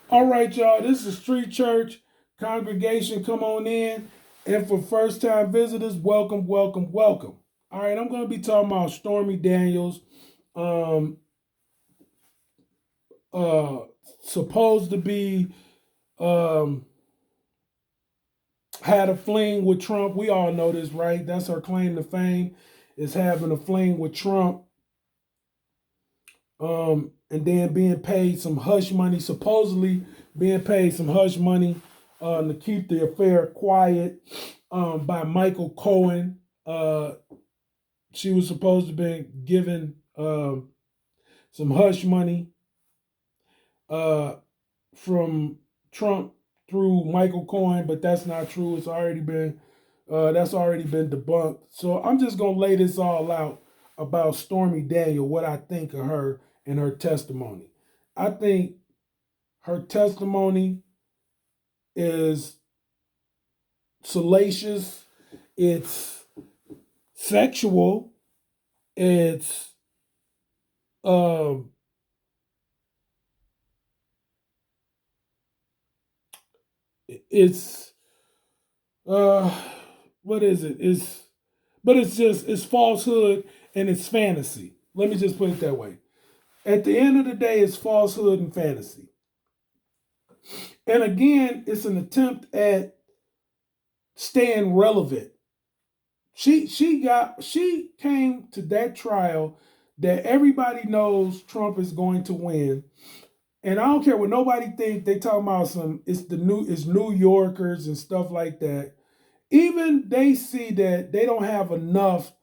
All right, y'all. This is Street Church congregation. Come on in. And for first time visitors, welcome, welcome, welcome. All right, I'm going to be talking about Stormy Daniels. Um, uh, Supposed to be um, had a fling with Trump. We all know this, right? That's her claim to fame is having a fling with Trump. And then being paid some hush money, supposedly being paid some hush money to keep the affair quiet by Michael Cohen. She was supposed to be given some hush money uh, from Trump through Michael Cohen, but that's not true. It's already been that's already been debunked. So I'm just gonna lay this all out about Stormy Daniel, what I think of her and her testimony. I think her testimony is salacious. It's sexual. It's um, it's uh, what is it? It's falsehood and it's fantasy. Let me just put it that way. At the end of the day, it's falsehood and fantasy. And again, it's an attempt at staying relevant. She came to that trial that everybody knows Trump is going to win. And I don't care what nobody think. They talking about it's New Yorkers and stuff like that. Even they see that they don't have enough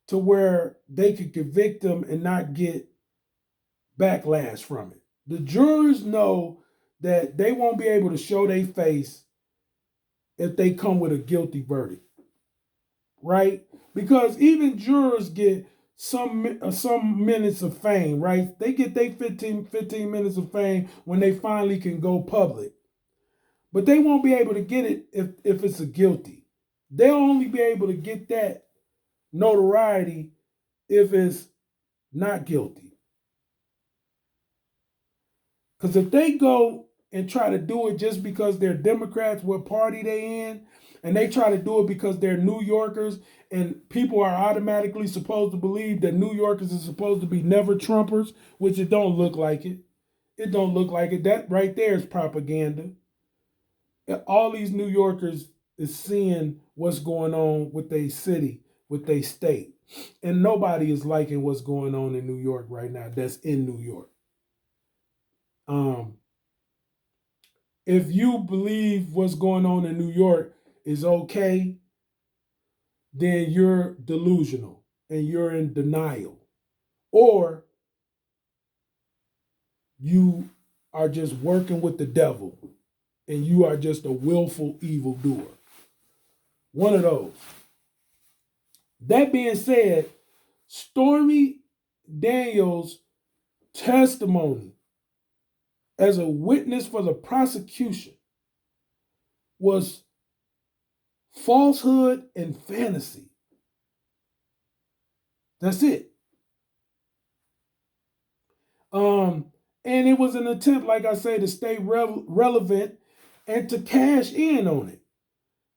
to where they could convict them and not get backlash from it. The jurors know that they won't be able to show their face if they come with a guilty verdict, right? Because even jurors get some minutes of fame, right? They get their 15 minutes of fame when they finally can go public. But they won't be able to get it if it's a guilty. They'll only be able to get that notoriety if it's not guilty. Because if they go and try to do it just because they're Democrats, what party they in, and they try to do it because they're New Yorkers, and people are automatically supposed to believe that New Yorkers are supposed to be never Trumpers, which it don't look like it. It don't look like it. That right there is propaganda. All these New Yorkers is seeing what's going on with their city, with their state. And nobody is liking what's going on in New York right now that's in New York. Um, if you believe what's going on in New York is okay, then you're delusional and you're in denial. Or you are just working with the devil and you are just a willful evildoer. One of those. That being said, Stormy Daniels' testimony as a witness for the prosecution was falsehood and fantasy. That's it. And it was an attempt, like I say, to stay relevant and to cash in on it.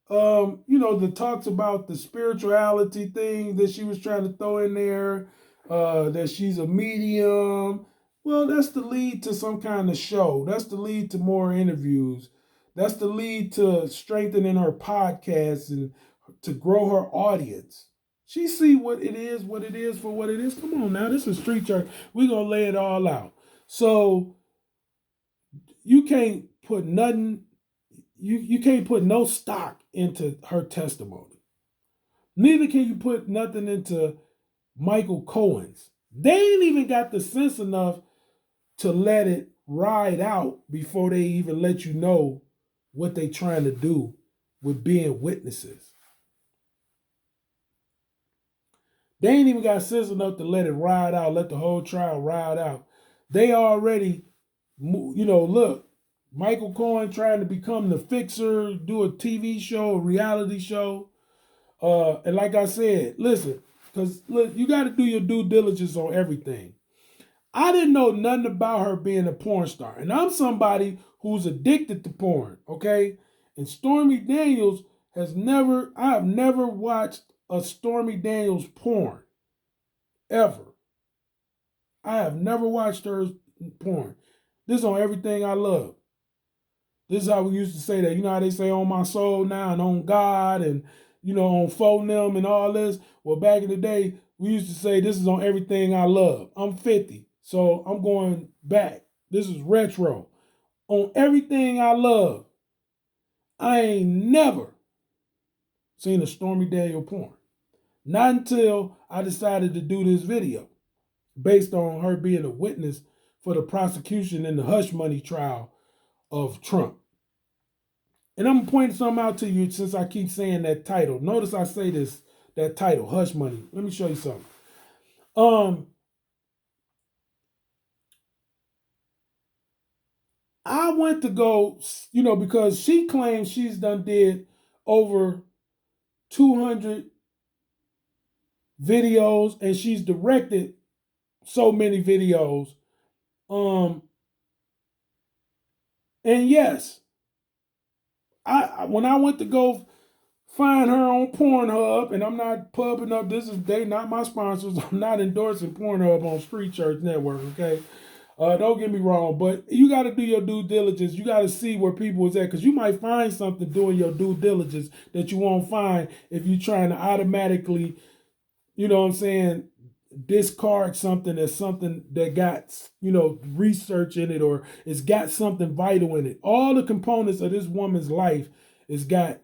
The talks about the spirituality thing that she was trying to throw in there, that she's a medium. Well, that's the lead to some kind of show. That's the lead to more interviews. That's the lead to strengthening her podcast and to grow her audience. She see what it is for what it is. Come on now, this is Street Church. We're gonna lay it all out. So you can't put nothing you can't put no stock into her testimony. Neither can you put nothing into Michael Cohen's. They ain't even got the sense enough to let it ride out before they even let you know what they trying to do with being witnesses. They ain't even got sense enough to let it ride out, let the whole trial ride out. They already, look, Michael Cohen trying to become the fixer, do a TV show, a reality show. And like I said, listen, because you got to do your due diligence on everything. I didn't know nothing about her being a porn star. And I'm somebody who's addicted to porn, okay? And Stormy Daniels I have never watched a Stormy Daniels porn, ever. I have never watched her porn. This is on Everything I Love. This is how we used to say that. You know how they say on my soul now and on God and, on phoneme and all this? Well, back in the day, we used to say this is on Everything I Love. I'm 50, so I'm going back. This is retro. On Everything I Love, I ain't never seen a Stormy Daniel porn. Not until I decided to do this video based on her being a witness for the prosecution in the hush money trial of Trump. And I'm pointing something out to you since I keep saying that title. Notice I say that title, hush money. Let me show you something. I went to go, because she claims she's did over 200 videos and she's directed so many videos. And yes, when I went to go find her on Pornhub, and I'm not pubbing up, they not my sponsors. I'm not endorsing Pornhub on Street Church Network, okay? Don't get me wrong, but you got to do your due diligence. You got to see where people is at, because you might find something doing your due diligence that you won't find if you're trying to automatically, discard something as something that got, research in it, or it's got something vital in it. All the components of this woman's life has got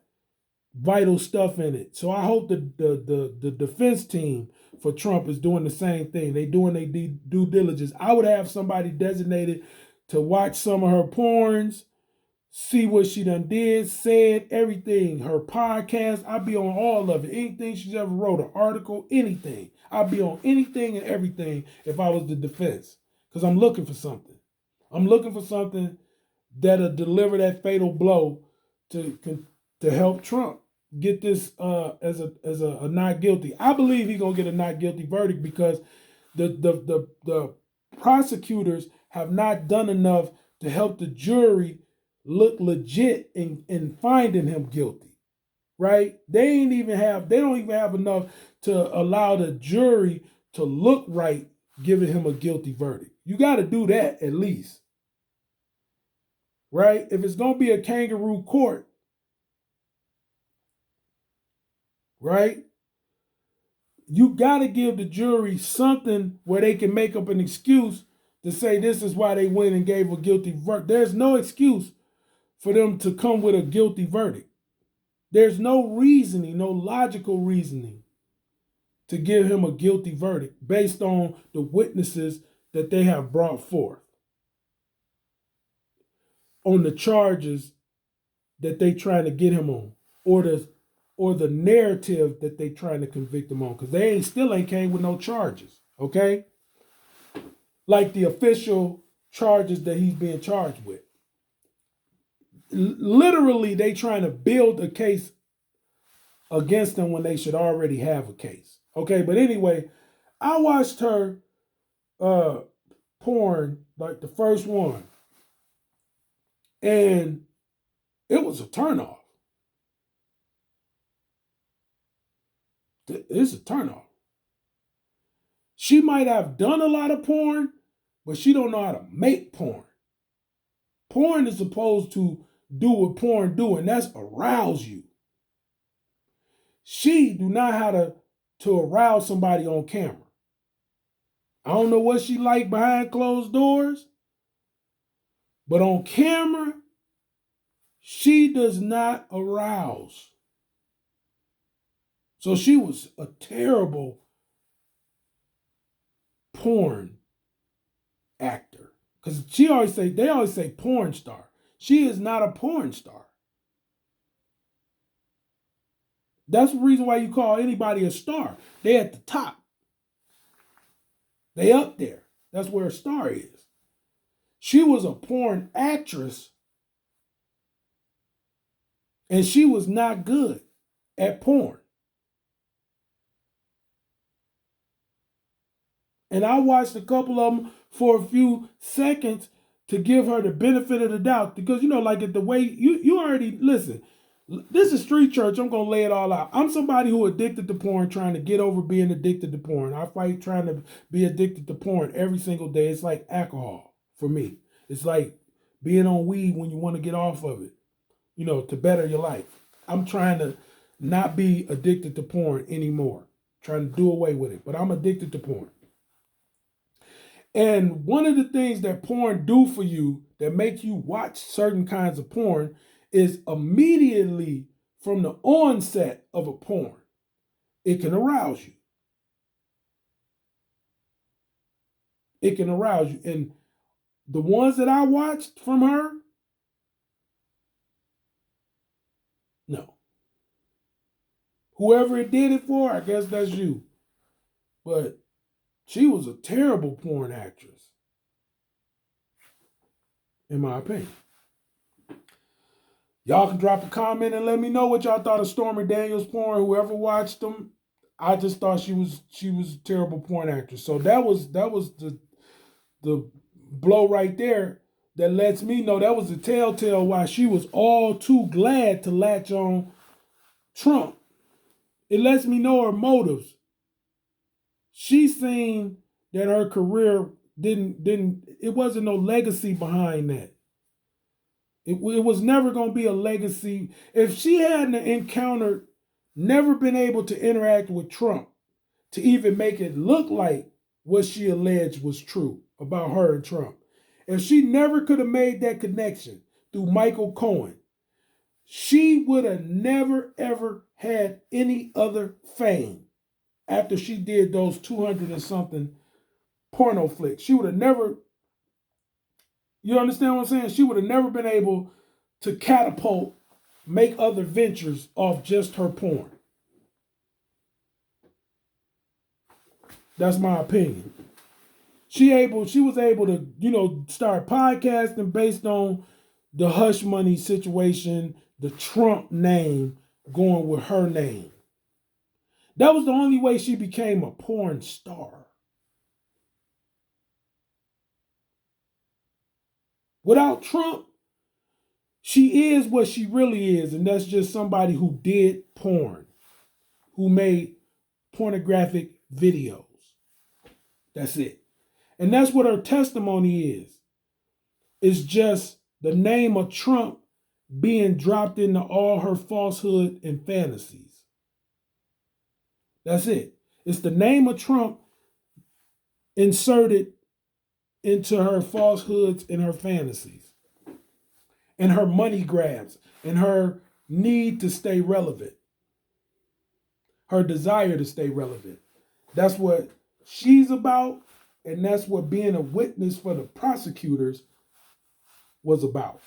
vital stuff in it. So I hope the defense team for Trump is doing the same thing. They doing their due diligence. I would have somebody designated to watch some of her porns, see what she did, said, everything. Her podcast, I'd be on all of it. Anything she's ever wrote, an article, anything. I'd be on anything and everything if I was the defense. Because I'm looking for something. I'm looking for something that'll deliver that fatal blow to help Trump get this as a not guilty. I believe he's gonna get a not guilty verdict because the prosecutors have not done enough to help the jury look legit in finding him guilty. Right? They don't even have enough to allow the jury to look right, giving him a guilty verdict. You got to do that at least. Right? If it's gonna be a kangaroo court, right? You got to give the jury something where they can make up an excuse to say this is why they went and gave a guilty verdict. There's no excuse for them to come with a guilty verdict. There's no reasoning, no logical reasoning to give him a guilty verdict based on the witnesses that they have brought forth on the charges that they trying to get him on, or the narrative that they trying to convict him on, because they still ain't came with no charges, okay? Like the official charges that he's being charged with. Literally, they trying to build a case against him when they should already have a case. Okay, but anyway, I watched her porn, like the first one, and it was a turnoff. It's a turnoff. She might have done a lot of porn, but she don't know how to make porn. Porn is supposed to do what porn do, and that's arouse you. She do not how to arouse somebody on camera. I don't know what she like behind closed doors, but on camera, she does not arouse. So she was a terrible porn actor. Because they always say porn star. She is not a porn star. That's the reason why you call anybody a star. They at the top. They up there. That's where a star is. She was a porn actress, and she was not good at porn. And I watched a couple of them for a few seconds to give her the benefit of the doubt, because like the way you already listen. This is street church. I'm gonna lay it all out. I'm somebody who addicted to porn, trying to get over being addicted to porn. I fight trying to be addicted to porn every single day. It's like alcohol for me. It's like being on weed when you want to get off of it, to better your life. I'm trying to not be addicted to porn anymore. Trying to do away with it, but I'm addicted to porn. And one of the things that porn do for you that make you watch certain kinds of porn is immediately from the onset of a porn, it can arouse you. It can arouse you. And the ones that I watched from her, no. Whoever it did it for, I guess that's you. But she was a terrible porn actress, in my opinion. Y'all can drop a comment and let me know what y'all thought of Stormy Daniels' porn. Whoever watched them, I just thought she was a terrible porn actress. So that was the blow right there that lets me know that was the telltale why she was all too glad to latch on Trump. It lets me know her motives. She seen that her career it wasn't no legacy behind that. It was never going to be a legacy. If she hadn't encountered, never been able to interact with Trump to even make it look like what she alleged was true about her and Trump, if she never could have made that connection through Michael Cohen, she would have never, ever had any other fame after she did those 200 and something porno flicks. She would have never, you understand what I'm saying? She would have never been able to catapult, make other ventures off just her porn. That's my opinion. She was able to, start podcasting based on the hush money situation, the Trump name going with her name. That was the only way she became a porn star. Without Trump, she is what she really is, and that's just somebody who did porn, who made pornographic videos. That's it. And that's what her testimony is. It's just the name of Trump being dropped into all her falsehood and fantasies. That's it. It's the name of Trump inserted into her falsehoods and her fantasies, and her money grabs, and her need to stay relevant, her desire to stay relevant. That's what she's about, and that's what being a witness for the prosecutors was about.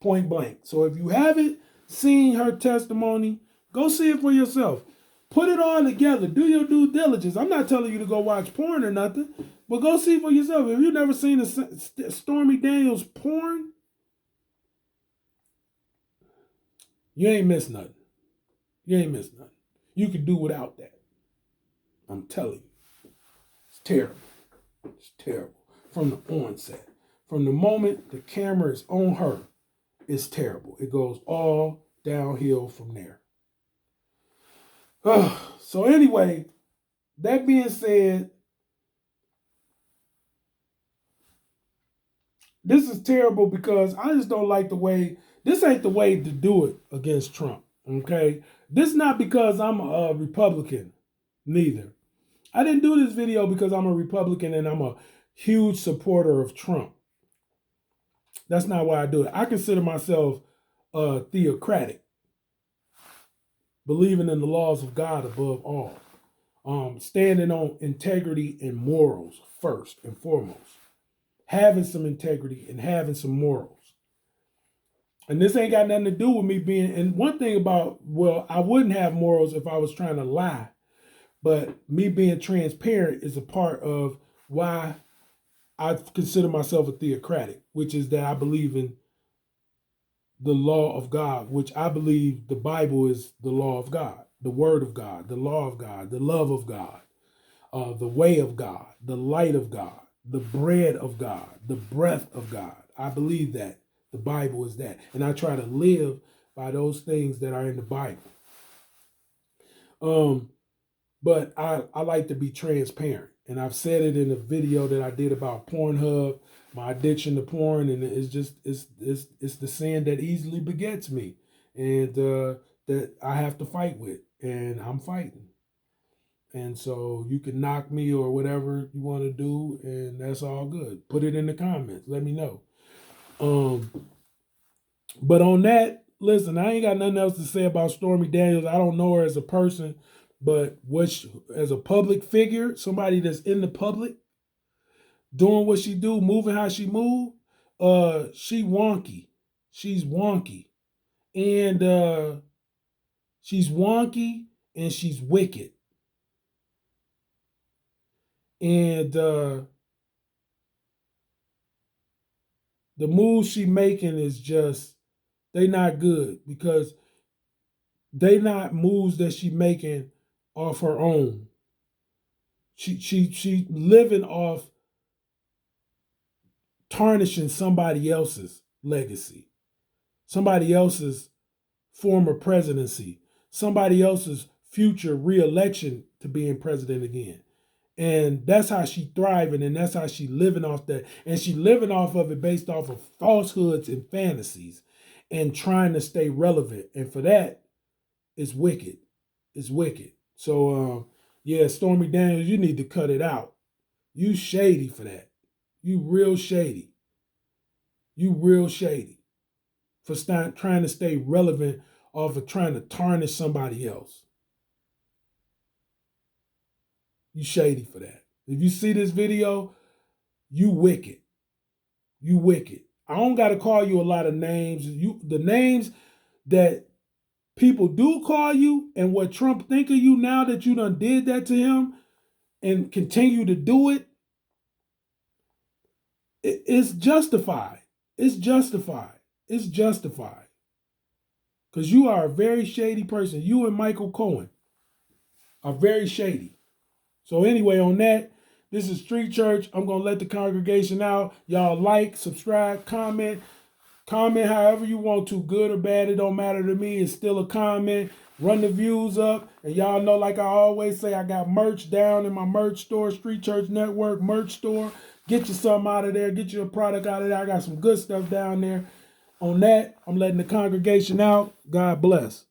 Point blank. So if you haven't seen her testimony, go see it for yourself. Put it all together. Do your due diligence. I'm not telling you to go watch porn or nothing, but go see for yourself. If you've never seen a Stormy Daniels porn, you ain't missed nothing. You ain't missed nothing. You could do without that. I'm telling you. It's terrible. It's terrible. From the onset. From the moment the camera is on her, it's terrible. It goes all downhill from there. So anyway, that being said, this is terrible because I just don't like the way, this ain't the way to do it against Trump, okay? This not because I'm a Republican, neither. I didn't do this video because I'm a Republican and I'm a huge supporter of Trump. That's not why I do it. I consider myself theocratic, believing in the laws of God above all, standing on integrity and morals first and foremost, having some integrity and having some morals. And this ain't got nothing to do with me being, and one thing about, well, I wouldn't have morals if I was trying to lie, but me being transparent is a part of why I consider myself a theocratic, which is that I believe in the law of God, which I believe the Bible is the law of God, the word of God, the law of God, the love of God, the way of God, the light of God, the bread of God, the breath of God. I believe that the Bible is that. And I try to live by those things that are in the Bible. But I like to be transparent. And I've said it in a video that I did about Pornhub, my addiction to porn, and it's the sin that easily begets me, and that I have to fight with, and I'm fighting. And so you can knock me or whatever you want to do, and that's all good. Put it in the comments. Let me know. But on that, listen, I ain't got nothing else to say about Stormy Daniels. I don't know her as a person, but as a public figure, somebody that's in the public, doing what she do, moving how she move, she wonky. She's wonky. And she's wonky and she's wicked. And the moves she making is just, they not good, because they not moves that she making off her own. She living off tarnishing somebody else's legacy, somebody else's former presidency, somebody else's future re-election to being president again. And that's how she thriving, and that's how she living off that. And she living off of it based off of falsehoods and fantasies and trying to stay relevant. And for that, it's wicked. It's wicked. So, yeah, Stormy Daniels, you need to cut it out. You shady for that. You real shady. You real shady for trying to stay relevant off of trying to tarnish somebody else. You shady for that. If you see this video, you wicked. You wicked. I don't got to call you a lot of names. The names that people do call you and what Trump think of you now that you done did that to him and continue to do it, it's justified. It's justified. It's justified. Because you are a very shady person. You and Michael Cohen are very shady. So anyway, on that, this is Street Church. I'm going to let the congregation out. Y'all like, subscribe, comment. Comment however you want to, good or bad. It don't matter to me. It's still a comment. Run the views up. And y'all know, like I always say, I got merch down in my merch store, Street Church Network merch store. Get you something out of there. Get you a product out of there. I got some good stuff down there. On that, I'm letting the congregation out. God bless.